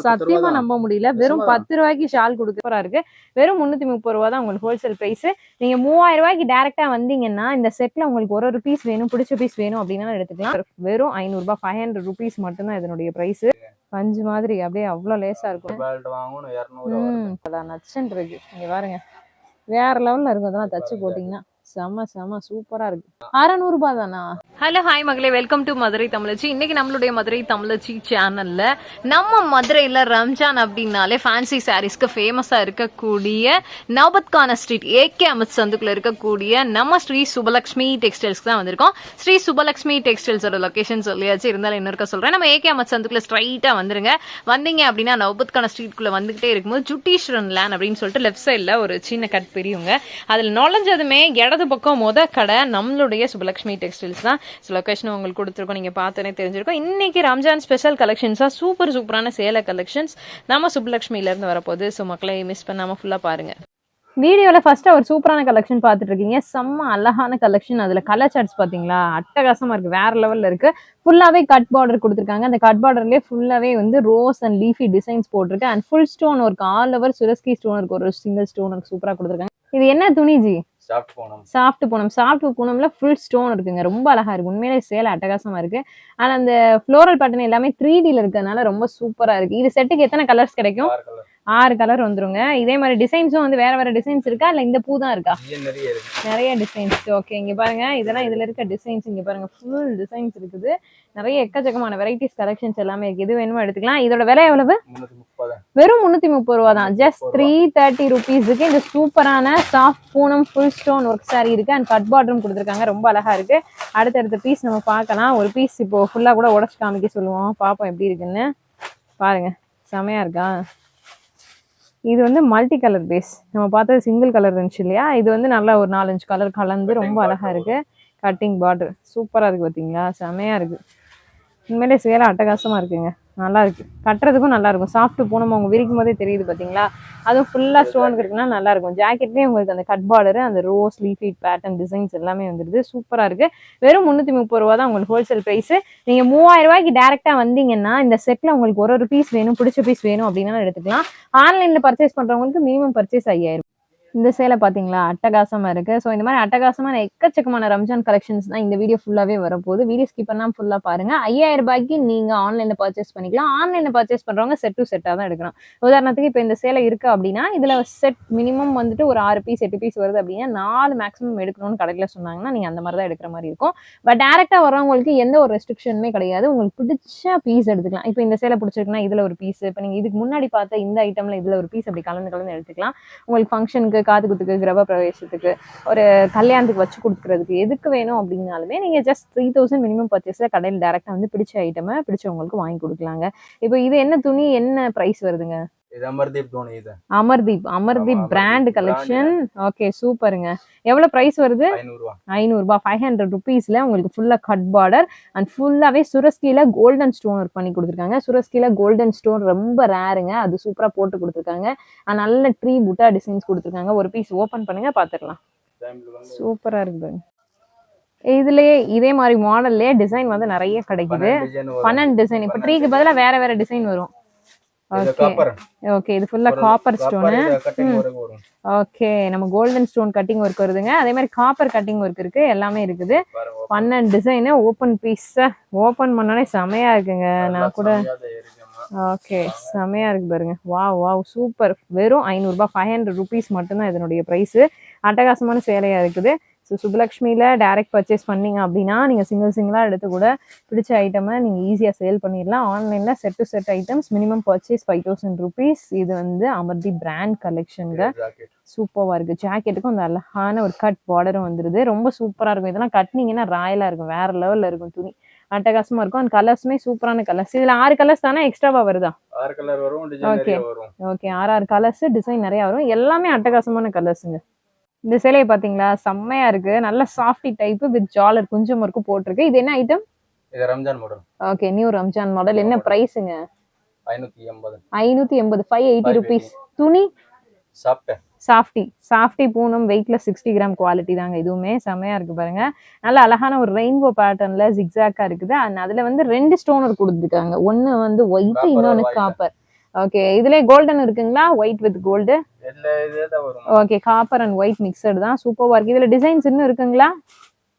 சத்தியமா நம்ப முடியல. வெறும் 10 ரூபாய்க்கு ஷால் கொடுக்குறா இருக்கு. வெறும் 330 ரூபா தான் உங்களுக்கு ஹோல்சேல் பிரைஸ். நீங்க 3000 ரூபாய்க்கு டைரக்டா வந்தீங்கன்னா இந்த செட்ல உங்களுக்கு ஒரு பீஸ் வேணும், பிடிச்ச பீஸ் வேணும் அப்படின்னா எடுத்துக்கலாம். வெறும் 500 ரூபாய், 500 ருபீஸ் மட்டும் தான் இதனுடைய பிரைஸ். பஞ்சு மாதிரி அப்படியே அவ்வளவு லேசா இருக்கும். நச்சுன்னு இருக்கு. இங்க பாருங்க, வேற லெவல்ல இருக்கும். அதெல்லாம் தச்சு போட்டீங்கன்னா செம செம சூப்பரா இருக்கு. 600 ரூபாய் தானா? ஹலோ ஹாய் மகளே, வெல்கம் டு மதுரை தமிழச்சி. இன்னைக்கு நம்மளுடைய மதுரை தமிழச்சி சேனல்ல நம்ம மதுரையில ரம்ஜான் அப்படின்னாலே ஃபேன்சி சாரீஸ்க்கு ஃபேமஸா இருக்கக்கூடிய நவபத்கான ஸ்ட்ரீட் ஏகே அமித் சந்துக்குள்ள இருக்கக்கூடிய நம்ம ஸ்ரீ சுபலட்சுமி டெக்ஸ்டைல்ஸ்க்கு தான் வந்திருக்கோம். ஸ்ரீ சுபலட்சுமி டெக்ஸ்டைல்ஸோட லொகேஷன் சொல்லியாச்சு, இருந்தாலும் இன்னொருக்க சொல்றேன். நம்ம ஏகே அமித் சந்துக்குள்ள ஸ்ட்ரைட்டா வந்துருங்க. வந்தீங்க அப்படின்னா நவபத்கான ஸ்ட்ரீட்குள்ள வந்துகிட்டே இருக்கும்போது ஜுட்டீஸ்வரன் லேண்ட் அப்படின்னு சொல்லிட்டு லெஃப்ட் சைட்ல ஒரு சின்ன கட் பிரியுங்க. அதுல நுழைஞ்சதுமே இடது பக்கம் முத கடை நம்மளுடைய சுபலட்சுமி டெக்ஸ்டைல்ஸ் தான். லொகேஷன் உங்களுக்கு கொடுத்துருக்கோம், நீங்க பார்த்தனே தெரிஞ்சிருக்கும். இன்னைக்கு ரம்ஜான் ஸ்பெஷல் கலெக்ஷன்ஸா சூப்பரான சேலை கலெக்ஷன்ஸ் நம்ம சுபலட்சுமில இருந்து வரப்போகுது. ஸோ மக்களை மிஸ் பண்ணாம ஃபுல்லா பாருங்க. வீடியோல ஃபர்ஸ்ட் ஒரு சூப்பரான கலெக்ஷன் பார்த்துட்டு இருக்கீங்க. செம்ம அழகான கலெக்ஷன். அதுல கலர் சார்ட்ஸ் பாத்தீங்களா, அட்டகாசமா இருக்கு, வேற லெவல்ல இருக்கு. ஃபுல்லாவே கட் பார்டர் கொடுத்துருக்காங்க. அந்த கட் பார்டர்லயே ஃபுல்லாவே வந்து ரோஸ் அண்ட் லீஃபி டிசைன்ஸ் போட்டிருக்கு. And full stone work, all over சுரஸ்கி stone இருக்கு, ஒரு சிங்கிள் ஸ்டோன் இருக்கு, சூப்பரா கொடுத்துருக்காங்க. இது என்ன துணி ஜி? சாஃப்ட் பூனம்ல ஃபுல் ஸ்டோன் இருக்குங்க, ரொம்ப அழகா இருக்கு. உண்மையிலே சேலை அட்டகாசமா இருக்கு. ஆனா அந்த ஃப்ளோரல் பேட்டர்ன் எல்லாமே 3Dல இருக்கிறதுனால ரொம்ப சூப்பரா இருக்கு. இது செட்டுக்கு எத்தனை கலர்ஸ் கிடைக்கும்? 6 கலர் வந்துருங்க. இதே மாதிரி டிசைன்ஸும் வந்து வேற வேற டிசைன்ஸ் இருக்கா, இல்ல இந்த பூ தான் இருக்கா? நிறைய டிசைன்ஸ். ஓகே, இங்க பாருங்க, இதெல்லாம் இதுல இருக்க டிசைன்ஸ். இங்க பாருங்க, ஃபுல் டிசைன்ஸ் இருக்குது. நிறைய எக்கச்சக்கமான வெரைட்டிஸ் கலெக்ஷன்ஸ் எல்லாமே இருக்கு. எது வேணுமோ எடுத்துக்கலாம். இதோட விலை எவ்வளவு? வெறும் 330 ரூபா தான். ஜஸ்ட் 330 ருபீஸுக்கு இந்த சூப்பரான soft Poonam full stone work sorry இருக்கு. அண்ட் கட் பார்டரும் கொடுத்துருக்காங்க, ரொம்ப அழகா இருக்கு. அடுத்தடுத்த பீஸ் நம்ம பார்க்கலாம். ஒரு பீஸ் இப்போ ஃபுல்லா கூட உடச்சு காமிக்க சொல்லுவோம், பாப்போம் எப்படி இருக்குன்னு. பாருங்க, செமையா இருக்கா? இது வந்து மல்டி கலர் பேஸ். நம்ம பார்த்தது சிங்கிள் கலர் இருந்துச்சு இல்லையா, இது வந்து நல்லா ஒரு 4-5 கலர் கலந்து ரொம்ப அழகா இருக்கு. கட்டிங் பார்டர் சூப்பரா இருக்கு, பாத்தீங்களா? செமையா இருக்கு. உண்மையிலே சேலை அட்டகாசமா இருக்குங்க, நல்லா இருக்கு. கட்டுறதுக்கும் நல்லா இருக்கும். சாஃப்ட் பூனம் அவங்க விரிக்கும் போதே தெரியுது, பாத்தீங்களா? அதுவும் ஃபுல்லா ஸ்டோன் இருக்குன்னா நல்லா இருக்கும். ஜாக்கெட்லயே உங்களுக்கு அந்த கட் பார்டர், அந்த ரோஸ் லீஃபி பேட்டர்ன் டிசைன்ஸ் எல்லாமே வந்துருது, சூப்பரா இருக்கு. வெறும் 330 ரூபா தான் உங்களுக்கு ஹோல்சேல் பிரைஸ். நீங்க 3000 ரூபாய்க்கு டைரக்டா வந்தீங்கன்னா இந்த செட்ல உங்களுக்கு ஒரு பீஸ் வேணும், பிடிச்ச பீஸ் வேணும் அப்படின்னா எடுத்துக்கலாம். ஆன்லைன்ல பர்ச்சேஸ் பண்றவங்களுக்கு மினிமம் பர்ச்சேஸ் 5000. இந்த சேலை பாத்தீங்களா, அட்டகாசமா இருக்கு. ஸோ இந்த மாதிரி அட்டகாசமான எக்கச்சக்கமான ரம்ஜான் கலெக்ஷன்ஸ் தான் இந்த வீடியோ ஃபுல்லாவே வரப்போகுது. வீடியோ ஸ்கிப் பண்ணாம ஃபுல்லா பாருங்க. 5000 ரூபாய்க்கு நீங்க ஆன்லைன்ல பர்ச்சேஸ் பண்ணிக்கலாம். ஆன்லைன்ல பர்ச்சேஸ் பண்றவங்க செட் டு செட்டா தான் எடுக்கணும். உதாரணத்துக்கு இப்போ இந்த சேலை இருக்கு அப்படின்னா இதுல செட் மினிமம் வந்துட்டு ஒரு 6 பீஸ் 8 பீஸ் வருது அப்படின்னா 4 மேக்ஸிமம் எடுக்கணும்னு கடையில சொன்னாங்கன்னா நீங்க அந்த மாதிரி தான் எடுக்கிற மாதிரி இருக்கும். பட் டேரக்டா வரவங்களுக்கு எந்த ஒரு ரெஸ்ட்ரிக்ஷனுமே கிடையாது. உங்களுக்கு பிடிச்ச பீஸ் எடுத்துக்கலாம். இப்போ இந்த சேலை பிடிச்சிருக்குன்னா இதுல ஒரு பீஸ், இப்போ நீங்க இதுக்கு முன்னாடி பார்த்த இந்த ஐட்டம்ல இதுல ஒரு பீஸ் அப்படி கலந்து எடுத்துக்கலாம். உங்களுக்கு ஃபங்க்ஷனுக்கு, காது குத்துக்கு, கிரக பிரவேசத்துக்கு, ஒரு கல்யாணத்துக்கு வச்சு கொடுக்குறதுக்கு எதுக்கு வேணும் அப்படின்னாலுமே நீங்க ஜஸ்ட் 3000 மினிமம் பர்ச்சேஸ்ல கடையில் டைரக்டா வந்து பிடிச்ச ஐட்டமை பிடிச்சவங்களுக்கு வாங்கி கொடுக்கலாங்க. இப்போ இது என்ன துணி, என்ன பிரைஸ் வருதுங்க? Amardeep brand collection. ஓகே, சூப்பருங்க. எவ்வளவு பிரைஸ் வருது? 500 ரூபாய், 500 ருபீஸ்ல உங்களுக்கு ஃபுல்லா கட் பார்டர் அண்ட் ஃபுல்லாவே சுரஸ்கில கோல்டன் ஸ்டோன் ஒர்க் பண்ணி கொடுத்துருக்காங்க. சுரஸ்கில கோல்டன் ஸ்டோன் ரொம்ப ரேருங்க, அது சூப்பரா போட்டு கொடுத்துருக்காங்க. நல்ல ட்ரீ புட்டா டிசைன்ஸ் கொடுத்துருக்காங்க. ஒரு பீஸ் ஓபன் பண்ணுங்க, பாத்துக்கலாம். சூப்பரா இருக்கு. இதுலயே இதே மாதிரி மாடல்லே டிசைன் வந்து நிறைய கிடைக்குது. 12 டிசைன். இப்ப ட்ரீக்கு பதிலா வேற வேற டிசைன் வரும். ஓகே, இது ஃபுல்லா காப்பர் ஸ்டோன். ஓகே, நம்ம கோல்டன் ஸ்டோன் கட்டிங் ஒர்க் வருதுங்க. அதே மாதிரி காப்பர் கட்டிங் ஒர்க் இருக்கு, எல்லாமே இருக்குது. 12 டிசைன். ஓபன் பீஸ் ஓபன் பண்ணோடனே செமையா இருக்குங்க. நான் கூட ஓகே, செமையா இருக்கு பாருங்க. Wow super. வெறும் 500 ரூபாய், 500 ருபீஸ் மட்டும்தான் இதனுடைய பிரைஸ். அட்டகாசமான சேலையா இருக்குது. ஸோ சுபலக்ஷ்மியில் டைரக்ட் பர்ச்சேஸ் பண்ணிங்க அப்படின்னா நீங்கள் சிங்கிளாக எடுத்து கூட பிடிச்ச ஐட்டமை நீங்கள் ஈஸியாக சேல் பண்ணிடலாம். ஆன்லைனில் set to set items minimum purchase 5000 rupees. இது வந்து அமர்தீப் பிராண்ட் கலெக்ஷனுங்க. சூப்பராக இருக்குது. ஜாக்கெட்டுக்கும் அந்த அழகான ஒரு கட் பார்டரும் வந்துடுது, ரொம்ப சூப்பராக இருக்கும். இதெல்லாம் கட்டினீங்கன்னா ராயலாக இருக்கும், வேற லெவலில் இருக்கும். துணி அட்டகாசமா இருக்கும். அந்த கலர்ஸுமே சூப்பரான கலர்ஸ். இதுல 6 கலர்ஸ் தானே எக்ஸ்ட்ராவா வருதா? 6 கலர் வரும். ஓகே 6 கலர்ஸ், டிசைன் நிறைய வரும். எல்லாமே அட்டகாசமான கலர்ஸுங்க. இந்த சேலையை பாத்தீங்களா, செம்மையா இருக்கு. நல்ல சாஃப்டி டைப் வித் ஜாலர் குஞ்சம் ஒர்க்கு போட்டிருக்கு. இது என்ன ஐட்டம்? இது Ramzan model. Okay, new Ramzan model. என்ன பிரைஸ்ங்க? 580. 580, 580 ருபீஸ். துணி சாஃப்ட் சாஃப்டி பூனம் வெயிட்ல 60 கிராம் குவாலிட்டி தாங்க. இதுவுமே செமையா இருக்கு பாருங்க. நல்ல அழகான ஒரு ரெயின்போ பேட்டர்ன்ல ஜிக்ஸாக்கா இருக்குது. அதுல வந்து 2 ஸ்டோனர் கொடுத்துருக்காங்க. ஒன்னு வந்து ஒயிட், இன்னொன்னு காப்பர். ஓகே, இதுல கோல்டன் இருக்குங்களா? White with gold. Okay, copper and white mixed தான். சூப்பரா இருக்கு. இதுல டிசைன்ஸ் இன்னும் இருக்குங்களா?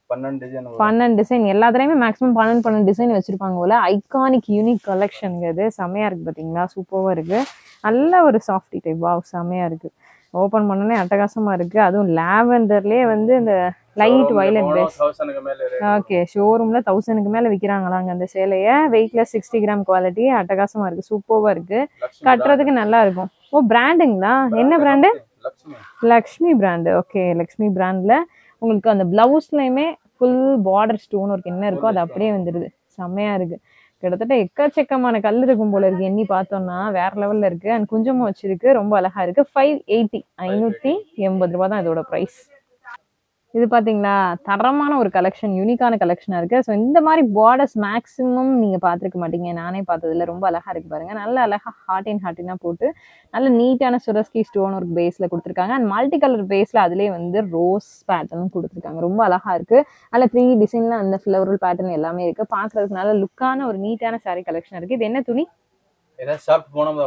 12 டிசைன். எல்லாத்துலயுமே மேக்ஸிமம் 12 டிசைன் வச்சிருப்பாங்க போல. ஐகானிக் யூனிக் கலெக்ஷன் இது. செமையா இருக்கு பாத்தீங்களா? சூப்பரா இருக்கு. நல்ல ஒரு சாஃப்டி டைப். வாவ், செமையா இருக்கு. ஓபன் பண்ணனே அட்டகாசமா இருக்கு. அதுவும் லாவெண்டர்லயே வந்து இந்த லைட் வயலட் பேஸ். ஓகே, ஷோரூம்ல 1000க்கு மேல விக்கிறாங்களாங்க அந்த சேலைய. வெயிட்ல 60 கிராம் குவாலிட்டி. அட்டகாசமா இருக்கு. சூப்பரா இருக்கு. கட்டுறதுக்கு நல்லா இருக்கும். ஓ, பிராண்டுங்களா? என்ன brand? Lakshmi brand. Okay, Lakshmi பிராண்ட்ல உங்களுக்கு அந்த பிளவுஸ்லயுமே ஃபுல் பார்டர் ஸ்டோன் ஒர்க் என்ன இருக்கோ அது அப்படியே வந்துடுது. செம்மையா இருக்கு. கிட்டத்தட்ட எக்கச்சக்கமான கல் இருக்கும் போல இருக்கு. எண்ணி பார்த்தோம்னா வேற லெவல்ல இருக்கு. அண்ட் குஞ்சமும் வச்சிருக்கு. ரொம்ப அழகா இருக்கு. 580 580 ரூபாய் தான் இதோட பிரைஸ். இது பாத்தீங்களா, தரமான ஒரு கலெக்ஷன், யூனிக்கான கலெக்ஷனா இருக்கு. ஸோ இந்த மாதிரி பார்டர்ஸ் மேக்ஸிமம் நீங்க பார்த்துருக்க மாட்டீங்க. நானே பார்த்ததுல ரொம்ப அழகா இருக்கு பாருங்க. நல்ல அழகா ஹார்டினா போட்டு நல்ல நீட்டான சுரஸ்கி ஸ்டோன் ஒர்க் பேஸ்ல கொடுத்துருக்காங்க. அண்ட் மல்டி கலர் பேஸ்ல அதுலேயே வந்து ரோஸ் பேட்டர்னும் கொடுத்துருக்காங்க. ரொம்ப அழகா இருக்கு. நல்ல 3D டிசைன்ல அந்த ஃபிளவரல் பேட்டர்ன் எல்லாமே இருக்கு. பார்க்கறதுக்கு நல்ல லுக்கான ஒரு நீட்டான சாரி கலெக்ஷன் இருக்கு. இது என்ன துணி? சாஃப்ட் பூனம்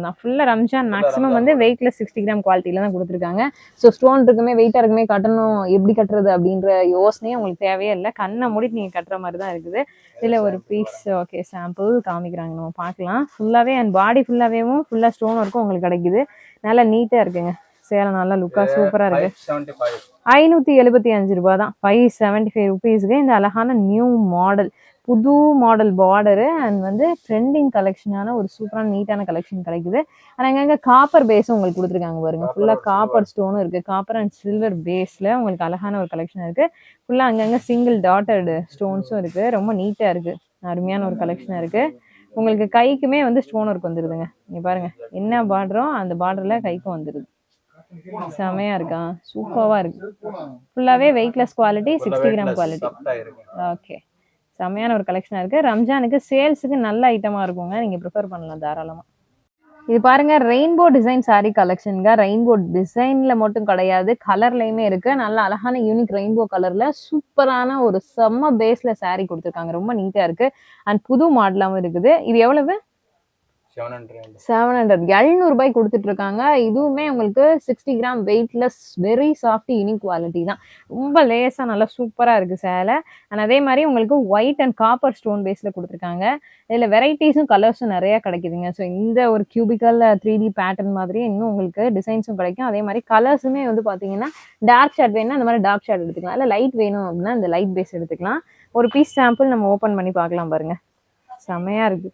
தான். ஃபுல்லா ரம்ஜான். மேக்ஸிமம் வந்து வெயிட்ல 60 கிராம் குவாலிட்டியில தான் கொடுத்துருக்காங்க. ஸோ ஸ்டோன் இருக்குமே, வெயிட்டா இருக்குமே, கட்டணும் எப்படி கட்டுறது அப்படின்ற யோசனையே உங்களுக்கு தேவையே இல்லை. கண்ணை மூடிட்டு நீங்க கட்டுற மாதிரி தான் இருக்குது. இதுல ஒரு பீஸ் ஓகே சாம்பிள் காமிக்கிறாங்க, நம்ம பார்க்கலாம். ஃபுல்லாவே அண்ட் பாடி ஃபுல்லாவேவும் ஃபுல்லா ஸ்டோன் ஒர்க்கும் உங்களுக்கு கிடைக்குது. நல்லா நீட்டா இருக்குங்க. சேலை நல்லா லுக்கா சூப்பரா இருக்கு. 575 ரூபாய் தான். 575 ருபீஸ்க்கு இந்த அழகான நியூ மாடல், புது மாடல் பார்டரு அண்ட் வந்து ட்ரெண்டிங் கலெக்ஷனான ஒரு சூப்பரான நீட்டான கலெக்ஷன் கிடைக்குது. ஆனால் அங்கங்கே காப்பர் பேஸும் உங்களுக்கு கொடுத்துருக்காங்க பாருங்க. ஃபுல்லாக காப்பர் ஸ்டோனும் இருக்கு. காப்பர் அண்ட் சில்வர் பேஸ்ல உங்களுக்கு அழகான ஒரு கலெக்ஷன் இருக்கு. ஃபுல்லாக அங்கங்கே சிங்கிள் டாட்டட் ஸ்டோன்ஸும் இருக்கு. ரொம்ப நீட்டா இருக்கு. அருமையான ஒரு கலெக்ஷனா இருக்கு. உங்களுக்கு கைக்குமே வந்து ஸ்டோன் ஒர்க் வந்துருதுங்க. நீங்க பாருங்க, என்ன பார்டரோ அந்த பார்டர்ல கைக்கும் வந்துருது. செமையா இருக்கா? சூப்பரா இருக்கு. ஃபுல்லாவே weightless quality, 60 gram quality. Okay, செமையான ஒரு கலெக்ஷனா இருக்கு. ரம்ஜானுக்கு சேல்ஸுக்கு நல்ல ஐட்டமா இருக்குங்க. நீங்க ப்ரிஃபர் பண்ணலாம் தாராளமா. இது பாருங்க, ரெயின்போ டிசைன் சாரி கலெக்ஷனுங்க. ரெயின்போ டிசைன்ல மட்டும் கிடையாது, கலர்லயுமே இருக்கு. நல்ல அழகான யூனிக் ரெயின்போ கலர்ல சூப்பரான ஒரு செம்ம பேஸ்ல சாரி கொடுத்துருக்காங்க. ரொம்ப நீட்டா இருக்கு. அண்ட் புது மாடலாவும் இருக்குது. இது எவ்வளவு? 700 700 கொடுத்துட்டு இருக்காங்க. இதுவுமே உங்களுக்கு 60 gram weightless, very soft unique quality தான். ரொம்ப லேசா நல்லா சூப்பரா இருக்கு சேலை. அண்ட் அதே மாதிரி உங்களுக்கு ஒயிட் அண்ட் காப்பர் ஸ்டோன் பேஸ்ல கொடுத்துருக்காங்க. இதுல வெரைட்டிஸும் கலர்ஸும் நிறைய கிடைக்குதுங்க. ஸோ இந்த ஒரு கியூபிக்கல் 3D பேட்டர்ன் மாதிரி இன்னும் உங்களுக்கு டிசைன்ஸும் கிடைக்கும். அதே மாதிரி கலர்ஸுமே வந்து பாத்தீங்கன்னா டார்க் ஷேட் வேணும்னா அந்த மாதிரி டார்க் ஷேட் எடுத்துக்கலாம். இல்லை லைட் வேணும் அப்படின்னா இந்த லைட் பேஸ் எடுத்துக்கலாம். ஒரு பீஸ் சாம்பிள் நம்ம ஓப்பன் பண்ணி பார்க்கலாம் பாருங்க. செமையா இருக்கு.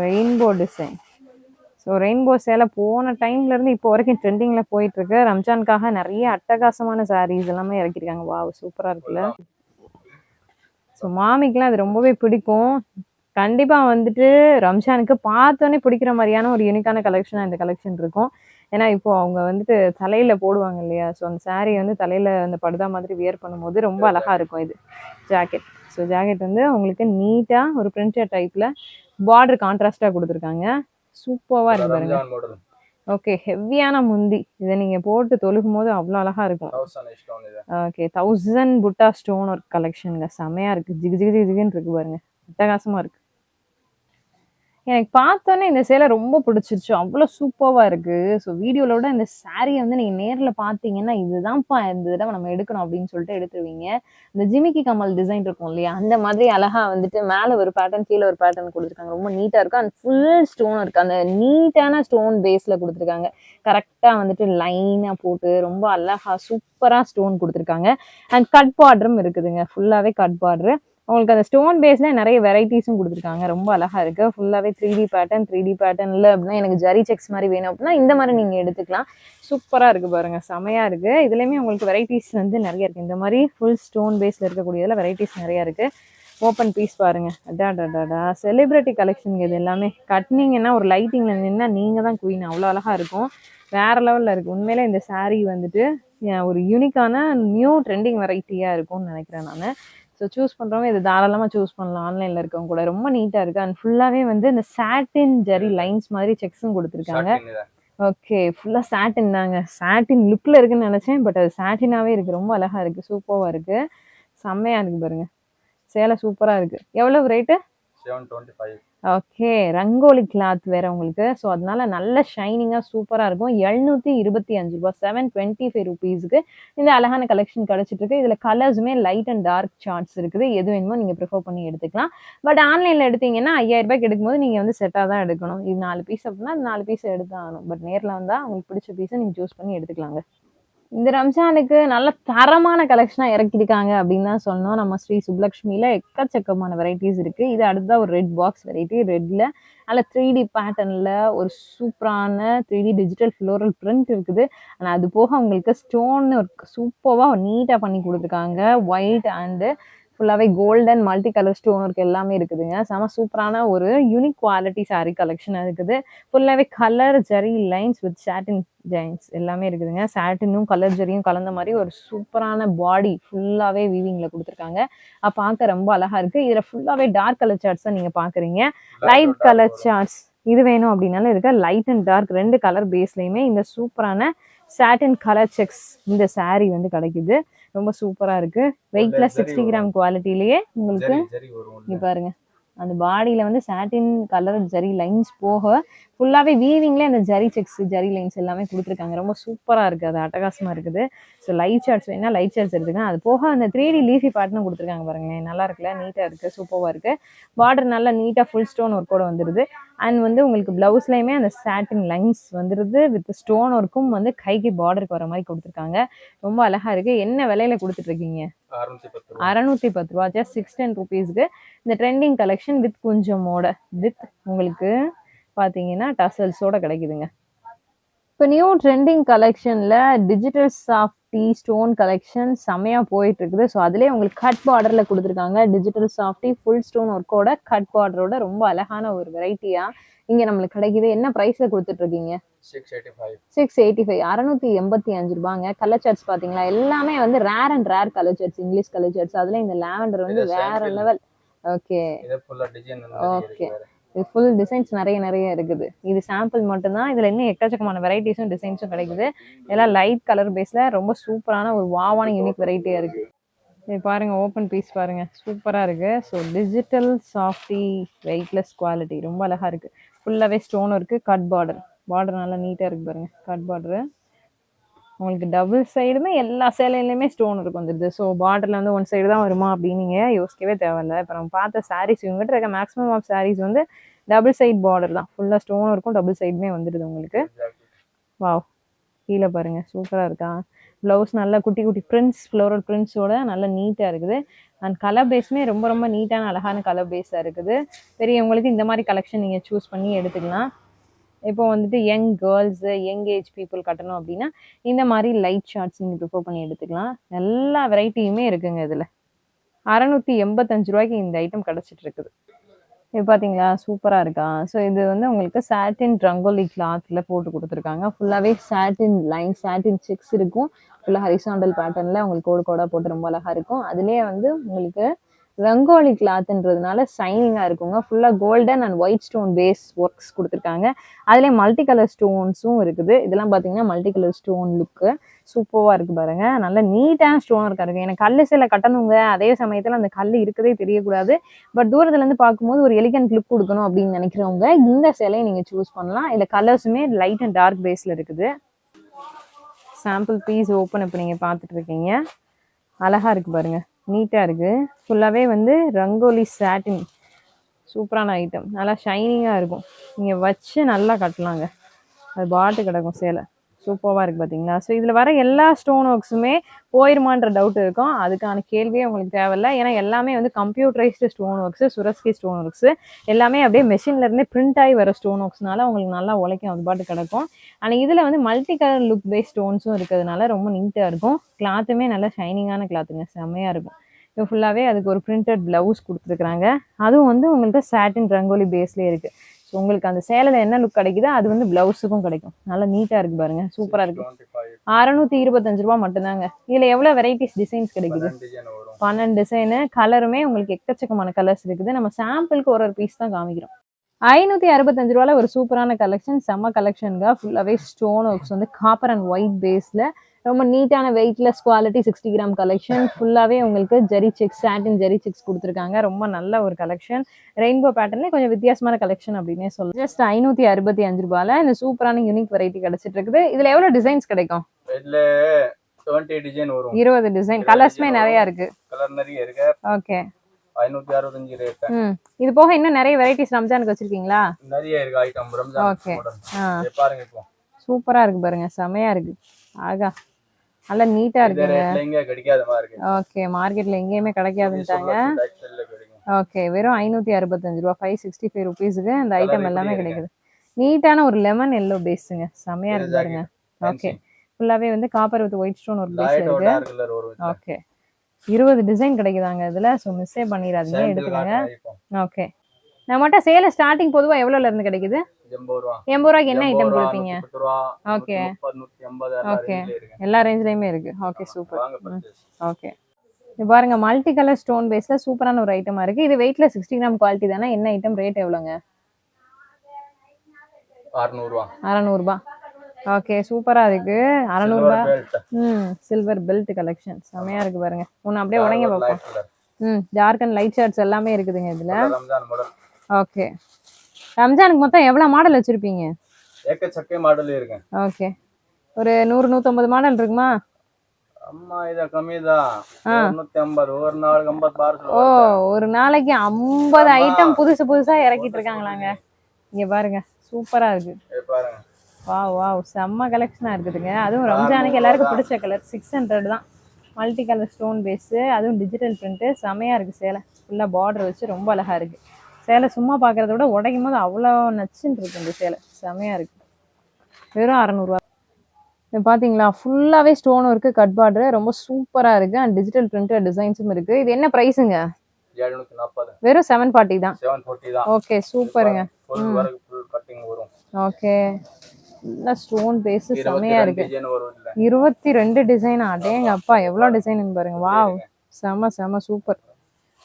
Rainbow design. ஸோ ரெயின்போ சேலை போன டைம்ல இருந்து இப்போ வரைக்கும் ட்ரெண்டிங்ல போயிட்டு இருக்கு. ரம்ஜானுக்காக நிறைய அட்டகாசமான சாரீஸ் எல்லாமே இறக்கிருக்காங்க. வாவ், சூப்பரா இருக்குல்ல. ஸோ மாமிக்கெல்லாம் அது ரொம்பவே பிடிக்கும். கண்டிப்பா வந்துட்டு ரம்ஜானுக்கு பார்த்தோன்னே பிடிக்கிற மாதிரியான ஒரு யூனிக்கான கலெக்ஷனா இந்த கலெக்ஷன் இருக்கும். ஏன்னா இப்போ அவங்க வந்துட்டு தலையில போடுவாங்க இல்லையா? ஸோ அந்த சாரீ வந்து தலையில அந்த படுதா மாதிரி வியர் பண்ணும்போது ரொம்ப அழகா இருக்கும். இது ஜாக்கெட். ஸோ ஜாக்கெட் வந்து உங்களுக்கு நீட்டா ஒரு பிரிண்டட் டைப்ல பார்டர் கான்ட்ராஸ்டா கொடுத்துருக்காங்க. சூப்பரா இருக்கு பாருங்க. ஓகே, ஹெவியான முந்தி. இதை நீங்க போட்டு தொழுகும் போது அவ்வளோ அழகா இருக்கும். ஓகே, 1000 புட்டா ஸ்டோன் ஒர்க் கலெக்ஷனுங்க. செமையா இருக்கு. ஜிகு ஜிகு ஜிகு ஜிகுன்னு இருக்கு பாருங்க. அட்டகாசமா இருக்கு. எனக்கு பார்த்தோன்னே இந்த சேலை ரொம்ப பிடிச்சிருச்சு. அவ்வளோ சூப்பராக இருக்கு. ஸோ வீடியோவில் விட இந்த சாரியை வந்து நீங்கள் நேரில் பார்த்தீங்கன்னா இதுதான்ப்பா இந்த தடவை நம்ம எடுக்கணும் அப்படின்னு சொல்லிட்டு எடுத்துருவீங்க. இந்த ஜிமிக்கி கமல் டிசைன் இருக்கும் இல்லையா, அந்த மாதிரி அழகா வந்துட்டு மேலே ஒரு பேட்டர்ன் கீழே ஒரு பேட்டர்ன் கொடுத்துருக்காங்க. ரொம்ப நீட்டாக இருக்கும். அண்ட் ஃபுல் ஸ்டோன் இருக்கு. அந்த நீட்டான ஸ்டோன் பேஸில் கொடுத்துருக்காங்க. கரெக்டாக வந்துட்டு லைனாக போட்டு ரொம்ப அழகா சூப்பராக ஸ்டோன் கொடுத்துருக்காங்க. அண்ட் கட் பார்டரும் இருக்குதுங்க. ஃபுல்லாகவே கட் பார்டரு. உங்களுக்கு அந்த ஸ்டோன் பேஸ்ல நிறைய வெரைட்டிஸும் கொடுத்துருக்காங்க. ரொம்ப அழகா இருக்கு. ஃபுல்லாவே 3D பேட்டர்ன் இல்லை அப்படின்னா எனக்கு ஜரி செக்ஸ் மாதிரி வேணும் அப்படின்னா இந்த மாதிரி நீங்க எடுத்துக்கலாம். சூப்பரா இருக்கு பாருங்க. செமையா இருக்கு. இதுலயுமே உங்களுக்கு வெரைட்டிஸ் வந்து நிறைய இருக்கு. இந்த மாதிரி ஃபுல் ஸ்டோன் பேஸ்ல இருக்கக்கூடியதுல வெரைட்டிஸ் நிறைய இருக்கு. ஓப்பன் பீஸ் பாருங்க. அடாடாடா, செலிபிரிட்டி கலெக்ஷன் இது எல்லாமே. கட்டினீங்கன்னா ஒரு லைட்டிங்ல நின்னா நீங்க தான் குயின். அவ்வளோ அழகா இருக்கும். வேற லெவல்ல இருக்கு. உண்மையிலே இந்த சாரீ வந்துட்டு ஒரு யூனிக்கான நியூ ட்ரெண்டிங் வெரைட்டியா இருக்கும்னு நினைக்கிறேன் நான். ஸோ சூஸ் பண்ணுறவங்க இது தாராளமாக சூஸ் பண்ணலாம். ஆன்லைனில் இருக்கவங்க கூட ரொம்ப நீட்டாக இருக்குது. அண்ட் ஃபுல்லாகவே வந்து இந்த சாட்டின் ஜெரி லைன்ஸ் மாதிரி செக்ஸும் கொடுத்துருக்காங்க. ஓகே. ஃபுல்லா சாட்டின் தாங்க. சாட்டின் லுக்ல இருக்குன்னு நெனச்சேன். பட் அது சாட்டினாவே இருக்கு. ரொம்ப அழகா இருக்கு. சூப்பர்வா இருக்கு. செம்மையா இருக்கு பாருங்க. சேலை சூப்பரா இருக்கு. எவ்வளவு ரேட்டு? 725. ஓகே. ரங்கோலி கிளாத் வேற உங்களுக்கு. ஸோ அதனால நல்ல ஷைனிங்கா சூப்பரா இருக்கும். ரூ. 725 725க்கு இந்த அழகான கலெக்ஷன் கிடைச்சிட்டு இருக்கு. இதுல கலர்ஸுமே லைட் அண்ட் டார்க் சார்ட்ஸ் இருக்குது. எது வேணுமோ நீங்க ப்ரிஃபர் பண்ணி எடுத்துக்கலாம். பட் ஆன்லைன்ல எடுத்தீங்கன்னா ரூ. 5000 எடுக்கும்போது நீங்க வந்து செட்டா தான் எடுக்கணும். இது 4 பீஸ் அப்படின்னா 4 பீஸ் எடுத்து ஆகணும். பட் நேர்ல வந்தா உங்களுக்கு பிடிச்ச பீஸை நீங்க சூஸ் பண்ணி எடுத்துக்கலாங்க. இந்த ரம்ஜானுக்கு நல்ல தரமான கலெக்ஷனா இறக்கியிருக்காங்க அப்படின்னு தான் சொன்னோம். நம்ம ஸ்ரீ சுப்லக்ஷ்மியில எக்கச்சக்கமான வெரைட்டிஸ் இருக்கு. இது அடுத்ததா ஒரு ரெட் பாக்ஸ் வெரைட்டி. ரெட்ல நல்ல 3D பேட்டர்ன்ல ஒரு சூப்பரான 3D டிஜிட்டல் ஃப்ளோரல் பிரிண்ட் இருக்குது. ஆனா அது போக உங்களுக்கு ஸ்டோன் ஒர்க் சூப்பரா நீட்டா பண்ணி கொடுத்துருக்காங்க. ஒயிட் அண்ட் ஃபுல்லாவே golden multi colour stone work எல்லாமே இருக்குதுங்க. செம சூப்பரான ஒரு யூனிக் குவாலிட்டி சாரீ கலெக்ஷன் இருக்குது. ஃபுல்லாவே colour zari lines with satin chains எல்லாமே இருக்குதுங்க. சாட்டினும் கலர் ஜரியும் கலந்த மாதிரி ஒரு சூப்பரான பாடி ஃபுல்லாவே வீவிங்ல கொடுத்துருக்காங்க. பார்க்க ரொம்ப அழகா இருக்கு. இதுல ஃபுல்லாவே டார்க் கலர் சார்ட்ஸ் தான் நீங்க பாக்குறீங்க. லைட் கலர் சார்ட்ஸ் இது வேணும் அப்படின்னாலும் இருக்க. லைட் அண்ட் டார்க் 2 கலர் பேஸ்லயுமே இந்த சூப்பரான சாட்டின் கலர் செக்ஸ் இந்த சாரீ வந்து கிடைக்குது. ரொம்ப சூப்பரா இருக்கு. வெயிட்ல 60 கிராம் குவாலிட்டிலேயே உங்களுக்கு இங்க பாருங்க. அந்த பாடியில வந்து சாட்டின் கலர் ஜரி லைன்ஸ் போக ஃபுல்லாவே வீவிங்ல அந்த ஜரி செக்ஸ் ஜரி லைன்ஸ் எல்லாமே கொடுத்துருக்காங்க. ரொம்ப சூப்பரா இருக்கு. அது அட்டகாசமா இருக்குது. ஸோ லைட் சார்ட்ஸ் வேணா லைட் சார்ட்ஸ் எடுத்துக்கலாம். அது போக அந்த 3D லீஃபி பேட்டர்னும் கொடுத்துருக்காங்க பாருங்க. நல்லா இருக்குல்ல, நீட்டா இருக்கு, சூப்பரா இருக்கு. பார்டர் நல்லா நீட்டா ஃபுல் ஸ்டோன் ஒர்க்கோட வந்துருது. அண்ட் வந்து உங்களுக்கு பிளவுஸ்லயுமே அந்த சாட்டின் லைன்ஸ் வந்துருது. வித் ஸ்டோன் ஒர்க்கும் வந்து கைக்கு பார்டருக்கு வர மாதிரி கொடுத்துருக்காங்க. ரொம்ப அழகா இருக்கு. என்ன விலையில கொடுத்துட்டு இருக்கீங்க? 610 ரூபா. ஜஸ்ட் 610 ருபீஸ்க்கு இந்த ட்ரெண்டிங் கலெக்ஷன் வித் குஞ்சமோட வித் உங்களுக்கு பார்த்தீங்கன்னா டசல்ஸோட கிடைக்குதுங்க. இப்போ நியூ ட்ரெண்டிங் கலெக்ஷனில் டிஜிட்டல் சாஃப்டி ஸ்டோன் கலெக்ஷன் செம்மையாக போயிட்டு இருக்குது. ஸோ அதுலேயே உங்களுக்கு கட் பார்டரில் கொடுத்துருக்காங்க. டிஜிட்டல் சாஃப்டி ஃபுல் ஸ்டோன் ஒர்க்கோட கட் பார்டரோட ரொம்ப அழகான ஒரு வெரைட்டியாக இங்கே நம்மளுக்கு கிடைக்குது. என்ன ப்ரைஸில் கொடுத்துட்டு இருக்கீங்க? 685 685 ரூபாங்க. கலர் சார்ட்ஸ் பார்த்தீங்களா, எல்லாமே வந்து rare and rare colour charts, English colour charts. அதில் இந்த லாவெண்டர் வந்து வேற லெவல். Okay okay. இது ஃபுல் டிசைன்ஸ் நிறைய இருக்குது. இது சாம்பிள் மட்டும்தான். இதில் இன்னும் எக்கச்சக்கமான வெரைட்டிஸும் டிசைன்ஸும் கிடைக்குது. எல்லாம் லைட் கலர் பேஸில் ரொம்ப சூப்பரான ஒரு வாவான யூனிக் வெரைட்டியாக இருக்குது. இது பாருங்க, ஓப்பன் பீஸ் பாருங்க, சூப்பராக இருக்கு. So digital softy weightless quality ரொம்ப அழகாக இருக்குது. ஃபுல்லாகவே ஸ்டோன் இருக்கு. கட் பார்டர் நல்லா நீட்டாக இருக்கு பாருங்க. கட் பார்டரு உங்களுக்கு டபுள் சைடுமே எல்லா சேலையிலையுமே ஸ்டோன் ஒர்க் வந்துடுது. ஸோ பார்டரில் வந்து ஒன் சைடு தான் வருமா அப்படின்னு நீங்கள் யோசிக்கவே தேவையில்லை. இப்போ நம்ம பார்த்த சாரீஸ் இவங்ககிட்ட இருக்க மேக்ஸிமம் ஆஃப் சாரீஸ் வந்து டபுள் சைட் பார்டர் தான். ஃபுல்லாக ஸ்டோன் ஒர்க்கும் டபுள் சைடுமே வந்துடுது உங்களுக்கு. வாவ், கீழே பாருங்கள், சூப்பராக இருக்கா. ப்ளவுஸ் நல்லா குட்டி குட்டி பிரிண்ட்ஸ், ஃப்ளோரல் பிரிண்ட்ஸோட நல்லா நீட்டாக இருக்குது. அண்ட் கலர் பேஸுமே ரொம்ப நீட்டான அழகான கலர் பேஸாக இருக்குது. பெரியவங்களுக்கு இந்த மாதிரி கலெக்ஷன் நீங்கள் சூஸ் பண்ணி எடுத்துக்கலாம். இப்போ வந்துட்டு young girls young age people கட்டணும் அப்படின்னா இந்த மாதிரி லைட் ஷார்ட்ஸ் நீங்கள் ப்ரிஃபர் பண்ணி எடுத்துக்கலாம். எல்லா வெரைட்டியுமே இருக்குங்க. இதில் 685 ரூபாய்க்கு இந்த ஐட்டம் கிடச்சிட்டு இருக்குது. இது பார்த்தீங்களா, சூப்பராக இருக்கா. ஸோ இது வந்து உங்களுக்கு சாட்டின் ரங்கோலி கிளாத்தில் போட்டு கொடுத்துருக்காங்க. ஃபுல்லாகவே சாட்டின் லைன் சாட்டின் செக்ஸ் இருக்கும். ஃபுல்லாக ஹரிசாண்டல் பேட்டர்னில் உங்களுக்கு கோடாக போட்டு ரொம்ப அழகாக இருக்கும். அதுலேயே வந்து உங்களுக்கு ரங்கோலி கிளாத்ன்றதுனால ஷைனிங்காக இருக்குங்க. ஃபுல்லாக golden and white stone base works கொடுத்துருக்காங்க. அதுலேயே மல்டி கலர் ஸ்டோன்ஸும் இருக்குது. இதெல்லாம் பார்த்தீங்கன்னா மல்டி கலர் ஸ்டோன் லுக்கு சூப்பராக இருக்குது பாருங்க. நல்ல நீட்டான ஸ்டோன் ஒர்க்காக இருக்குது. எனக்கு கல் சில கட்டணுங்க, அதே சமயத்தில் அந்த கல் இருக்கதே தெரியக்கூடாது. பட் தூரத்துலேருந்து பார்க்கும்போது ஒரு எலிகன்ட் லுக் கொடுக்கணும் அப்படின்னு நினைக்கிறவங்க இந்த சிலையை நீங்கள் சூஸ் பண்ணலாம். இதில் கலர்ஸுமே லைட் அண்ட் டார்க் பேஸில் இருக்குது. சாம்பிள் பீஸ் ஓப்பன் இப்போ நீங்கள் பார்த்துட்டு இருக்கீங்க. அழகாக இருக்குது பாருங்கள், நீட்டாக இருக்குது. ஃபுல்லாகவே வந்து ரங்கோலி சாட்டின் சூப்பரான ஐட்டம். நல்லா ஷைனிங்காக இருக்கும். நீங்கள் வச்சு நல்லா கட்டலாங்க. அது பாட்டு கிடக்கும் சேலை. சூப்பராக இருக்குது பார்த்தீங்களா. ஸோ இதில் வர எல்லா ஸ்டோன் ஒர்க்ஸுமே போயிருமான்ற டவுட் இருக்கும். அதுக்கான கேள்வியே உங்களுக்கு தேவையில்லை. ஏன்னா எல்லாமே வந்து computerised stone works, சுரஸ்கி stone works எல்லாமே அப்படியே மெஷின்லேருந்தே பிரிண்ட் ஆகி வர ஸ்டோன் ஒர்க்ஸ்னால உங்களுக்கு நல்லா உழைக்கும், அது பாட்டு கிடக்கும். ஆனால் இதில் வந்து மல்டி கலர் லுக் பேஸ் ஸ்டோன்ஸும் இருக்கிறதுனால ரொம்ப நீட்டாக இருக்கும். கிளாத்துமே நல்லா ஷைனிங்கான கிளாத்துங்க, செம்மையாக இருக்கும். இது ஃபுல்லாகவே அதுக்கு ஒரு பிரிண்டட் ப்ளவுஸ் கொடுத்துருக்குறாங்க. அதுவும் வந்து உங்களுக்கு சாட்டின் ரங்கோலி பேஸ்லேயே இருக்குது. ஸோ உங்களுக்கு அந்த சேலையில் என்ன லுக் கிடைக்குதோ அது வந்து ப்ளவுஸுக்கும் கிடைக்கும். நல்லா நீட்டாக இருக்குது பாருங்க, சூப்பராக இருக்குது. 625 ரூபா மட்டும்தாங்க. இதில் எவ்வளோ வெரைட்டிஸ் டிசைன்ஸ் கிடைக்குது? 12 டிசைனு. கலருமே உங்களுக்கு எக்கச்சக்கமான கலர்ஸ் இருக்குது. நம்ம சாம்பிளுக்கு ஒரு பீஸ் தான் காமிக்கிறோம். 565 ரூபாயில ஒரு சூப்பரான கலெக்ஷன், செம்ம கலெக்ஷனுங்க. ஃபுல்லாவே ஸ்டோன் ஒர்க்ஸ் வந்து காப்பர் அண்ட் ஒயிட் பேஸ்ல ரொம்ப நீட்டான வெயிட்லெஸ் குவாலிட்டி 60 கிராம் கலெக்ஷன். ஃபுல்லாவே உங்களுக்கு ஜெரி செக்ஸ், சாட்டின் ஜெரி செக்ஸ் கொடுத்துருக்காங்க. ரொம்ப நல்ல ஒரு கலெக்ஷன். ரெயின்போ பேட்டர்ன்ல கொஞ்சம் வித்தியாசமான கலெக்ஷன் அப்படின்னே சொல்லலாம். ஜஸ்ட் 565 ரூபாயில இந்த சூப்பரான யூனிக் வெரைட்டி கிடைச்சிட்டு இருக்குது. இதுல எவ்வளவு டிசைன்ஸ் கிடைக்கும்? இதுல 20 டிசைன் வரும். 20 டிசைன். கலர்ஸ்மே நிறைய இருக்கு. கலர் நிறைய இருக்கு. ஓகே. 565 ரேட். இது போக இன்னும் நிறைய வெரைட்டிஸ் ரம்ஜானுக்கு வச்சிருக்கீங்களா? நிறைய இருக்கு ஐட்டம் ரம்ஜான். ஓகே. பாருங்க இப்போ. சூப்பரா இருக்கு பாருங்க. செமையா இருக்கு. ஆகா. நல்ல நீட்டா இருக்கு. ரேட்ல எங்க கிடைக்காத மாதிரி இருக்கு. ஓகே. மார்க்கெட்ல எங்கேயுமே கிடைக்காதுன்றாங்க. ஓகே. வெறும் 565 ரூபாய், 565 ரூபீஸ்க்கு இந்த ஐட்டம் எல்லாமே கிடைக்குது. நீட்டான ஒரு லெமன் எல்லோ பேஸ்ங்க. செமையா இருக்கு பாருங்க. ஓகே. ஃபுல்லாவே வந்து காப்பர் வித் ஒயிட் ஸ்டோன் ஒரு பேஸ் இருக்கு. ஓகே. 20 டிசைன் கிடைக்குதாங்க இதுல. சோ மிஸ்ஸே பண்ணிராதீங்க, எடுத்துக்கங்க. ஓகே. நம்மட்ட சேல ஸ்டார்டிங் பொதுவா எவ்வளவுல இருந்து கிடைக்குது? 80 ரூபாய்க்கு என்ன ஐட்டம் கொடுப்பீங்க? ஓகே. 30, 80 ஓகே. எல்லா ரேஞ்ச்லயுமே இருக்கு. Okay super. ஓகே. இது பாருங்க மல்டி கலர் ஸ்டோன் பேஸ்ல சூப்பரான ஒரு ஐட்டமா இருக்கு. இது வெயிட்ல 60 கிராம் குவாலிட்டி தானே. என்ன ஐட்டம் ரேட் எவ்வளவுங்க? 600 ரூபாய். ஓகே சூப்பரா இருக்கு. 600 ரூபாய். சில்வர் பெல்ட் கலெக்ஷன் செமையா இருக்கு பாருங்க. ஒன்னு அப்படியே உடைங்க பாப்போம். டார்க் அண்ட் லைட் ஷர்ட்ஸ் எல்லாமே இருக்குதுங்க இதுல. ஓகே. ரம்ஜானுக்கு மொத்தம் எவ்வளவு மாடல் வச்சிருப்பீங்க? ஏக்கச்சக்க மாடல் இருக்கு. ஓகே. ஒரு 100 150 மாடல் இருக்குமா? அம்மா இத கம்மிதான். 150 ஒரு நாளைக்கு 50 பார்சல். ஓ, ஒரு நாளைக்கு 50 ஐட்டம் புதுசா இறக்கிட்டு இருக்காங்களாங்க. இங்க பாருங்க சூப்பரா இருக்கு. பாருங்க. வாவ் வாவ் செம்ம கலெக்ஷனா இருக்குதுங்க. அதுவும் ரம்ஜானுக்கு எல்லாருக்கும் பிடிச்ச கலர். 600 தான். மல்டி கலர் ஸ்டோன் பேஸ், அதுவும் டிஜிட்டல் பிரிண்ட். செமையா இருக்கு சேலை. ஃபுல்லா பார்டர் வச்சு ரொம்ப அழகா இருக்கு. சேலை சும்மா பாக்குறத விட உடைக்கும் போது அவ்வளோ நச்சுன்னு இருக்கு இந்த சேலை. செமையா இருக்கு. வெறும் 600 ரூபாய். இது பாத்தீங்களா ஃபுல்லாவே ஸ்டோன் ஒர்க்கு, கட் பார்டர் ரொம்ப சூப்பரா இருக்கு. அண்ட் டிஜிட்டல் பிரிண்ட் டிசைன்ஸும் இருக்கு. இது என்ன பிரைஸுங்க? 740. வெறும் 740 தான். 740 தான். ஓகே சூப்பருங்க. ஃபுல் வர்க் ஃபுல் கட்டிங் வரும். ஓகே. நல்ல ஸ்டோன் பேஸ் செமையா இருக்கு. 22 டிசைன். அடேங்க அப்பா எவ்வளவு டிசைன் பாருங்க. வாவ் செம சூப்பர்.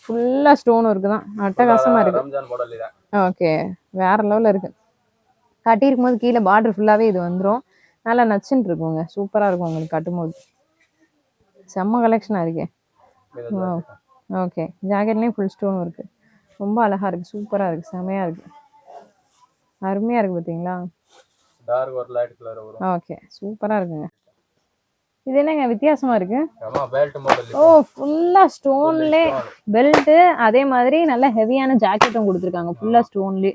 ஃபுல்லா ஸ்டோன் ஒர்க் தான். அட்டகாசமா இருக்கு. ரம்ஜான் மாடல் இது. ஓகே. வேற லெவல்ல இருக்கு. கட்டி இருக்கும்போது கீழே பார்டர் ஃபுல்லாவே இது வந்துரும். நல்லா நச்சுன்னு இருக்குங்க. சூப்பரா இருக்கும் உங்களுக்கு கட்டும்போது. செம்ம கலெக்ஷனா இருக்கு. ஓகே. ஜாக்கெட்லயும் ஃபுல் ஸ்டோன் இருக்கு. ரொம்ப அழகா இருக்கு. சூப்பரா இருக்கு. செமையா இருக்கு. அருமையா இருக்கு பாத்தீங்களா? டார்க் ஒரு லைட் கலர் வரும். ஓகே சூப்பரா இருக்குங்க. இது என்னங்க வித்தியாசமா இருக்கு? ஆமா பெல்ட் மாடல். ஓ ஃபுல்லா ஸ்டோன்ல பெல்ட். அதே மாதிரி நல்ல ஹெவியான ஜாக்கெட்டும் கொடுத்துருக்காங்க. ஃபுல்லா ஸ்டோன்ல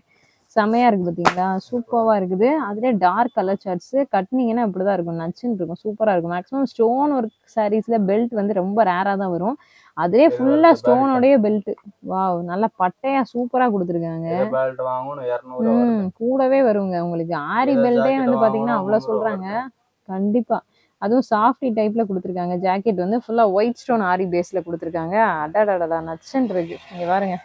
செமையா இருக்கு பாத்தீங்களா? சூப்பரா இருக்குது. அதுல டார்க் கலர் ஷர்ட்ஸ் கட்டினீங்கன்னா இப்படிதான் இருக்கும். நச்சுன்னு இருக்கும். சூப்பரா இருக்கும். மேக்ஸிமம் ஸ்டோன் ஒர்க் சாரீஸ்ல பெல்ட் வந்து ரொம்ப ரேரா தான் வரும். அதே ஃபுல்லா ஸ்டோனோடைய பெல்ட். வாவ் நல்ல பட்டையா சூப்பரா கொடுத்துருக்காங்க. பெல்ட் வாங்கணும் 200. கூடவே வருங்க உங்களுக்கு. ஆரி பெல்ட்டே வந்து பாத்தீங்கன்னா அவ்வளவு சொல்றாங்க. கண்டிப்பா. அதுவும் சாஃப்டி டைப்ல கொடுத்துருக்காங்க. ஜாக்கெட் வந்து ஃபுல்லா ஒயிட் ஸ்டோன் ஆரி பேஸ்ல கொடுத்துருக்காங்க. அடடடா நச்சுன்னு இருக்கு. இங்க பாருங்க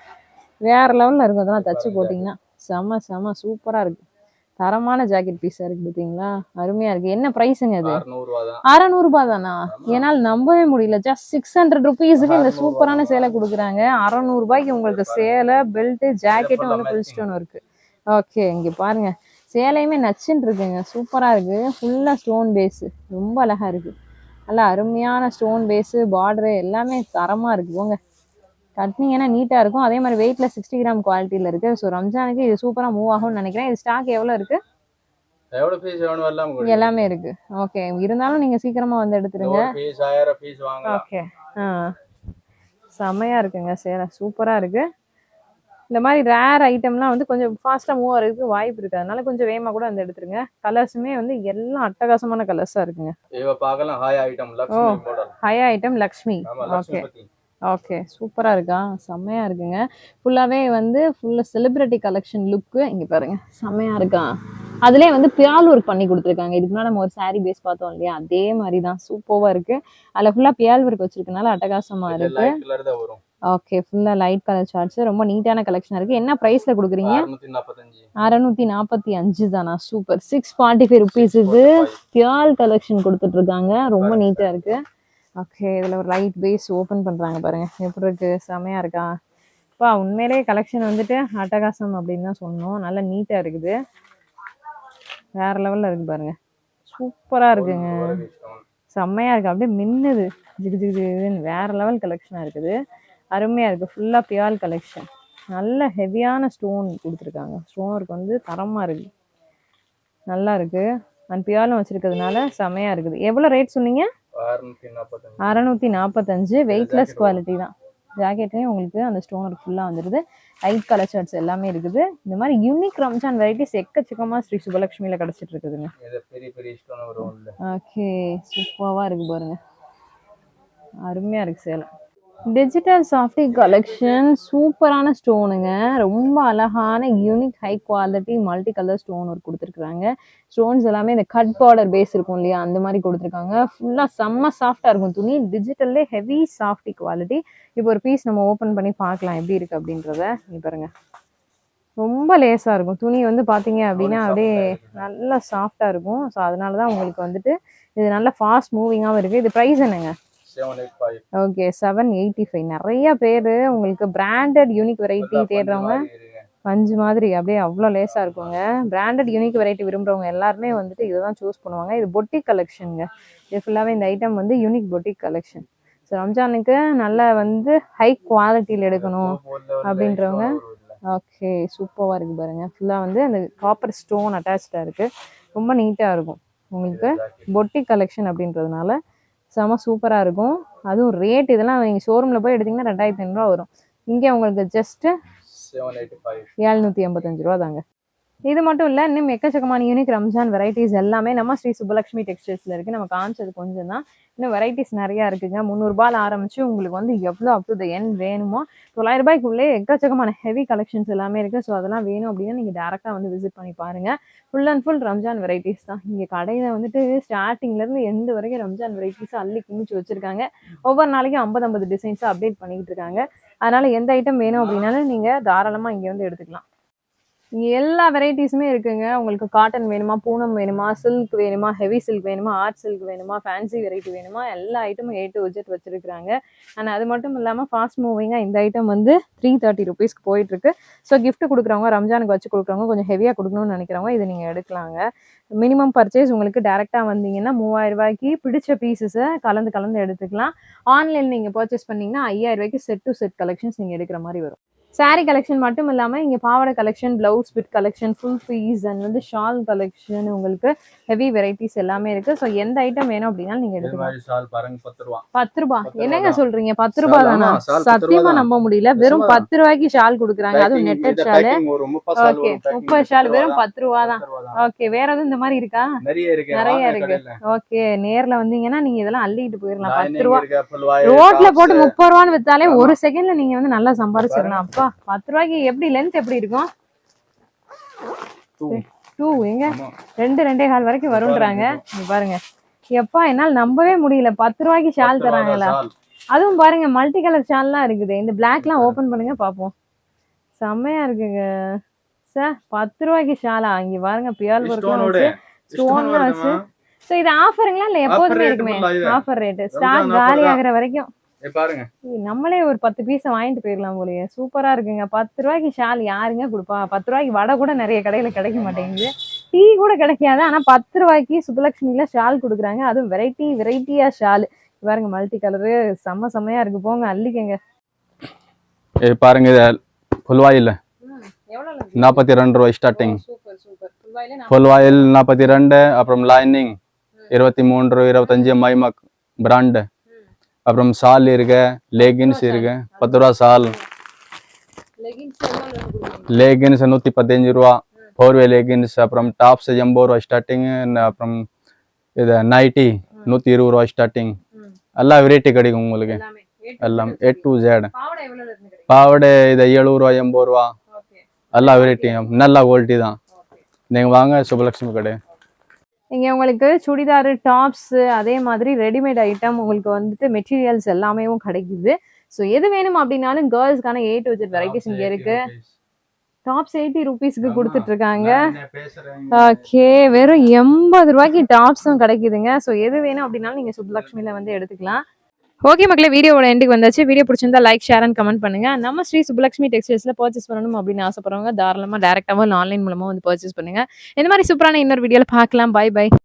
வேற லெவல்ல இருக்கும். அதெல்லாம் தச்சு போட்டீங்கன்னா செம சூப்பரா இருக்கு. தரமான ஜாக்கெட் பீஸா இருக்கு பாத்தீங்களா? அருமையா இருக்கு. என்ன பிரைஸுங்க அது? 600 ரூபாய் தானா? என்னால் நம்பவே முடியல. ஜஸ்ட் 600 ருபீஸுக்கு இந்த சூப்பரான சேலை கொடுக்குறாங்க. 600 ரூபாய்க்கு உங்களுக்கு சேலை, பெல்ட், ஜாக்கெட்டும் வந்து ஃபுல் ஸ்டோன் இருக்கு. ஓகே. இங்க பாருங்க சேலையுமே நச்சுன்னு இருக்குங்க. சூப்பரா இருக்கு. ஃபுல்லா ஸ்டோன் பேஸ் ரொம்ப அழகா இருக்கு. நல்லா அருமையான ஸ்டோன் பேஸ், பார்டரு எல்லாமே தரமா இருக்கு. போங்க கட்டினீங்கன்னா நீட்டா இருக்கும். அதே மாதிரி வெயிட்ல 60 கிராம் குவாலிட்டியில இருக்கு. ஸோ ரம்ஜானுக்கு இது சூப்பரா மூவ் ஆகும்னு நினைக்கிறேன். இது ஸ்டாக் எவ்வளவு இருக்கு? எவ்வளவு பீஸ் வேணும் எல்லாமே இருக்கு. ஓகே. இருந்தாலும் நீங்க சீக்கிரமா வந்து எடுத்துருங்க. ஓகே. செமையா இருக்குங்க சேலை. சூப்பரா இருக்கு. இந்த மாதிரி ரேர் ஐட்டம்லாம் வந்து கொஞ்சம் ஃபாஸ்டா மூவ் ஆகிறதுக்கு வாய்ப்பு இருக்கு. அதனால கொஞ்சம் வேகமா கூட வந்து எடுத்துருங்க. கலர்ஸுமே வந்து எல்லாம் அட்டகாசமான கலர்ஸா இருக்குங்க. High item Lakshmi. Okay. Okay சூப்பரா இருக்கா? செம்மையா இருக்குங்க. ஃபுல்லாவே வந்து ஃபுல்லா செலிபிரிட்டி கலெக்ஷன் லுக்கு. இங்க பாருங்க செம்மையா இருக்கா? அதுலயே வந்து பியால் ஒர்க் பண்ணி கொடுத்துருக்காங்க. இதுக்கு முன்னாடி நம்ம ஒரு சாரி பேஸ் பார்த்தோம் இல்லையா? அதே மாதிரி தான் சூப்பரா இருக்கு. அதுல ஃபுல்லா பியால் ஒர்க் வச்சிருக்கனால அட்டகாசமா இருக்கு. ஓகே. ஃபுல்லா லைட் கலர் சார்ட்ஸ். ரொம்ப நீட்டான கலெக்ஷன் இருக்கு. என்ன பிரைஸ்ல கொடுக்குறீங்க? 645 தானா? சூப்பர். 645 ருபீஸுக்கு பியால் கலெக்ஷன் கொடுத்துட்டு இருக்காங்க. ரொம்ப நீட்டா இருக்கு. ஓகே. இதுல ஒரு லைட் பேஸ் ஓபன் பண்றாங்க பாருங்க எப்படி இருக்கு. செமையா இருக்கா? அப்பா உண்மையிலேயே கலெக்ஷன் வந்துட்டு அட்டகாசம் அப்படின்னு தான் சொன்னோம். நல்லா நீட்டா இருக்குது, வேற லெவல்ல இருக்கு பாருங்க, சூப்பரா இருக்குங்க, செம்மையா இருக்கு, அப்படியே மின்னுது ஜிகு ஜிகு ஜிகுன்னு, வேற லெவல் கலெக்ஷனா இருக்குது, அருமையா இருக்கு. ஃபுல்லா பியால் கலெக்ஷன், நல்ல ஹெவியான ஸ்டோன் கொடுத்துருக்காங்க. ஸ்டோன் ஒர்க் வந்து தரமா இருக்கு, நல்லா இருக்கு. அண்ட் பியாலும் வச்சிருக்கிறதுனால செம்மையா இருக்குது. எவ்வளவு ரேட் சொன்னீங்க? 645. வெயிட்லெஸ் குவாலிட்டி தான். ஜாக்கெட்லேயும் உங்களுக்கு அந்த ஸ்டோன் ஒர்க் ஃபுல்லாக வந்துடுது. லைட் கலர் ஷர்ட்ஸ் எல்லாமே இருக்குது. இந்த மாதிரி யூனிக் ரம்ஜான் வெரைட்டிஸ் எக்கச்சக்கமாக ஸ்ரீ சுபலட்சுமியில் கிடச்சிட்டு இருக்குதுங்க. ஓகே, சூப்பராக இருக்குது பாருங்க, அருமையாக இருக்குது சேலம். டிஜிட்டல் சாஃப்டி கலெக்ஷன், சூப்பரான ஸ்டோனுங்க, ரொம்ப அழகான unique high quality multi colour stone work கொடுத்துருக்குறாங்க. ஸ்டோன்ஸ் எல்லாமே இந்த கட் பார்டர் பேஸ் இருக்கும் இல்லையா, அந்த மாதிரி கொடுத்துருக்காங்க. ஃபுல்லாக செம்ம சாஃப்டாக இருக்கும் துணி, டிஜிட்டல்லே ஹெவி சாஃப்டி குவாலிட்டி. இப்போ ஒரு பீஸ் நம்ம ஓப்பன் பண்ணி பார்க்கலாம் எப்படி இருக்குது அப்படின்றத. நீ பாருங்க, ரொம்ப லேஸாக இருக்கும் துணி வந்து பார்த்தீங்க அப்படின்னா அப்படியே நல்லா சாஃப்டாக இருக்கும். ஸோ அதனால தான் உங்களுக்கு வந்துட்டு இது நல்லா ஃபாஸ்ட் மூவிங்காகவும் இருக்குது. இது ப்ரைஸ் என்னங்க? ஓகே, 785. நிறைய பேர் உங்களுக்கு பிராண்டட் யூனிக் வெரைட்டி தேடுறவங்க, பஞ்சு மாதிரி அப்படியே அவ்வளோ லேஸாக இருக்குங்க. பிராண்டட் யூனிக் வெரைட்டி விரும்புகிறவங்க எல்லாருமே வந்துட்டு இதை தான் சூஸ் பண்ணுவாங்க. இது பொட்டிக் கலெக்ஷனுங்க. இது ஃபுல்லாகவே இந்த ஐட்டம் வந்து யூனிக் பொட்டிக் கலெக்ஷன். ஸோ ரம்ஜானுக்கு நல்லா வந்து ஹை குவாலிட்டியில் எடுக்கணும் அப்படின்றவங்க, ஓகே சூப்பராக இருக்குது பாருங்கள். ஃபுல்லாக வந்து அந்த காப்பர் ஸ்டோன் அட்டாச்சாக இருக்குது, ரொம்ப நீட்டாக இருக்கும். உங்களுக்கு பொட்டிக் கலெக்ஷன் அப்படின்றதுனால செம சூப்பராக இருக்கும். அதுவும் ரேட் இதெல்லாம் நீங்கள் ஷோரூமில் போய் எடுத்திங்கன்னா 2500 வரும். இங்கே உங்களுக்கு ஜஸ்ட்டு 785 ரூபா தாங்க. இது மட்டும் இல்லை, இன்னும் எக்கச்சக்கமான யூனிக் ரம்ஜான் வெரைட்டிஸ் எல்லாமே நம்ம ஸ்ரீ சுபலட்சுமி டெக்ஸ்டைல்ஸில் இருக்குது. நம்ம காமிச்சது கொஞ்சம் தான், இன்னும் வெரைட்டிஸ் நிறையா இருக்குங்க. 300 ரூபாயில் ஆரம்பித்து உங்களுக்கு வந்து எவ்வளோ அப் டு த எண்ட் வேணுமோ 900 ரூபாய்க்குள்ளே எக்கச்சக்கமான ஹெவி கலெக்ஷன்ஸ் எல்லாமே இருக்குது. ஸோ அதெல்லாம் வேணும் அப்படின்னா நீங்கள் டேரெக்டாக வந்து விசிட் பண்ணி பாருங்கள். Full and full Ramzan varieties தான். இங்கே கடையில் வந்துட்டு ஸ்டார்டிங்லேருந்து எந்த வரைக்கும் ரம்ஜான் வெரைட்டிஸாக அள்ளி குமிச்சு வச்சுருக்காங்க. ஒவ்வொரு நாளைக்கும் 50 டிசைன்ஸாக அப்டேட் பண்ணிக்கிட்டு இருக்காங்க. அதனால் எந்த ஐட்டம் வேணும் அப்படின்னாலும் நீங்கள் தாராளமாக இங்கே வந்து எடுத்துக்கலாம். எல்லா வெரைட்டிஸுமே இருக்குங்க. உங்களுக்கு காட்டன் வேணுமா, பூனம் வேணுமா, சில்க் வேணுமா, ஹெவி சில்க் வேணுமா, ஆர்ட் சில்க் வேணுமா, ஃபேன்சி வெரைட்டி வேணுமா, எல்லா ஐட்டமும் A to Z வச்சிருக்காங்க. அண்ட் அது மட்டும் இல்லாமல் ஃபாஸ்ட் மூவிங்காக இந்த ஐட்டம் வந்து 330 ருபீஸ்க்கு போயிட்டுருக்கு. ஸோ கிஃப்ட் கொடுக்குறவங்க, ரம்ஜானுக்கு வச்சு கொடுக்குறவங்க, கொஞ்சம் ஹெவியாக கொடுக்கணும்னு நினைக்கிறவங்க இதை நீங்கள் எடுக்கலாங்க. மினிமம் பர்ச்சேஸ் உங்களுக்கு டேரெக்டாக வந்தீங்கன்னா 3000 ரூபாய்க்கு பிடிச்ச பீசஸை கலந்து எடுத்துக்கலாம். ஆன்லைன் நீங்கள் பர்ச்சேஸ் பண்ணிங்கன்னா 5000 ரூபாய்க்கு செட் டு செட் கலெக்ஷன்ஸ் நீங்கள் எடுக்கிற மாதிரி வரும். சாரீ கலெக்ஷன் மட்டும் இல்லாமல் இங்கே பாவாடை collection, blouse bit collection, full piece and வந்து ஷால் கலெக்ஷன், உங்களுக்கு ஹெவி வெரைட்டிஸ் எல்லாமே இருக்குது. ஸோ எந்த ஐட்டம் வேணும் அப்படின்னா நீங்கள் எடுத்துக்கலாம். 10 ரூபா என்னங்க சொல்கிறீங்க? 10 ரூபா தானா? சத்தியமாக நம்ப முடியல. வெறும் 10 ரூபாய்க்கு ஷால் கொடுக்குறாங்க, அதுவும் நெட்டட் ஷாலு. ஓகே, 30 ஷால் வெறும் 10 ரூபா தான். ஓகே, வேற எதுவும் இந்த மாதிரி இருக்கா? நிறைய இருக்கு. ஓகே, நேரில் வந்தீங்கன்னா நீங்கள் இதெல்லாம் அள்ளிட்டு போயிடலாம். 10 ரூபா ரோட்ல போட்டு 30 ரூபான்னு வித்தாலே ஒரு செகண்ட்ல நீங்கள் வந்து நல்லா சம்பாரிச்சிடலாம். அப்பா 10 ரூபாய்க்கு எப்படி லென்த் எப்படி இருக்கும்? 2 எங்க 2.5 வரைக்கும் வரும்ன்றாங்க. நீங்க பாருங்க, எப்பா என்னால் நம்பவே முடியல. 10 ரூபாய்க்கு ஷால் தராங்களா? அதுவும் பாருங்க, மல்டி கலர் ஷால்லாம் இருக்குது. இந்த பிளாக்லாம் ஓபன் பண்ணுங்க பாப்போம். செம்மையா இருக்குங்க சார். 10 ரூபாய்க்கு ஷாலா? இங்க பாருங்க, பியர் ஒர்க்லாம் வச்சு, ஸ்டோன்லாம் வச்சு. சோ இது ஆஃபருங்களா இல்ல எப்போதுமே இருக்குமே? ஆஃபர் ரேட், ஸ்டாக் காலி ஆகுற வரைக்கும் பாருங்க. நம்மளே ஒரு 10 பீஸ் வாங்கிட்டு போயிடலாம் போலயே. சூப்பரா இருக்குங்க. 10 ரூபாய்க்கு ஷால் யாருங்க கொடுப்பா? 10 ரூபாய்க்கு வடை கூட நிறைய கடையில கிடைக்க மாட்டேங்குது, டீ கூட கிடைக்காது. ஆனா 10 ரூபாய்க்கு சுபலட்சுமியில ஷால் கொடுக்குறாங்க. அதுவும் வெரைட்டியா ஷால் பாருங்க, மல்டி கலரு, செம்மையா இருக்கு. போங்க அள்ளிக்கங்க. பாருங்க, இது ஃபுல்வாயில் 42 ரூபாய் ஸ்டார்டிங். ஃபுல்வாயில் 42, அப்புறம் லைனிங் 23, 25 மைமக் பிராண்ட். அப்புறம் சால் இருக்கு, லெகின்ஸ் இருக்கு, 10 ரூபா சால். லெகின்ஸ் 115 ரூபா, 4-வே லெகின்ஸ். அப்புறம் டாப்ஸ் 80 ரூபா ஸ்டார்டிங். அப்புறம் இது நைட்டி 120 ரூபா ஸ்டார்டிங். எல்லா வெரைட்டி கிடைக்கும் உங்களுக்கு, எல்லாம் A to Z. பாவடை இது 70 ரூபா, 80 ரூபா, எல்லா வெரைட்டியும் நல்ல குவாலிட்டி தான். நீங்க வாங்க சுபலட்சுமி கடை. இங்கே உங்களுக்கு சுடிதாரு, டாப்ஸு, அதே மாதிரி ரெடிமேட் ஐட்டம் உங்களுக்கு வந்துட்டு மெட்டீரியல்ஸ் எல்லாமே கிடைக்குது. ஸோ எது வேணும் அப்படின்னாலும் கேர்ள்ஸ்க்கான A to Z வெரைட்டிஸ் இங்கே இருக்கு. டாப்ஸ் 80 ருபீஸ்க்கு கொடுத்துட்டு இருக்காங்க. ஓகே, வெறும் 80 ரூபாய்க்கு டாப்ஸும் கிடைக்குதுங்க. ஸோ எது வேணும் அப்படின்னாலும் நீங்கள் சுபலட்சுமியில் வந்து எடுத்துக்கலாம். ஓகே மக்களே, வீடியோவோட எண்டுக்கு வந்தாச்சு. வீடியோ பிடிச்சிருந்தா லைக், ஷேர் அண்ட் கமெண்ட் பண்ணுங்க. நம்ம ஸ்ரீ சுப்புலட்சுமி டெக்ஸ்டைல்ஸ்ல பர்ச்சேஸ் பண்ணணும் அப்படின்னு ஆசைப்படுறவங்க தாராளமா டைரக்டாவோ ஆன்லைன் மூலமா வந்து பர்ச்சேஸ் பண்ணுங்க. இந்த மாதிரி சூப்பரான இன்னொரு வீடியோல பார்க்கலாம். Bye by.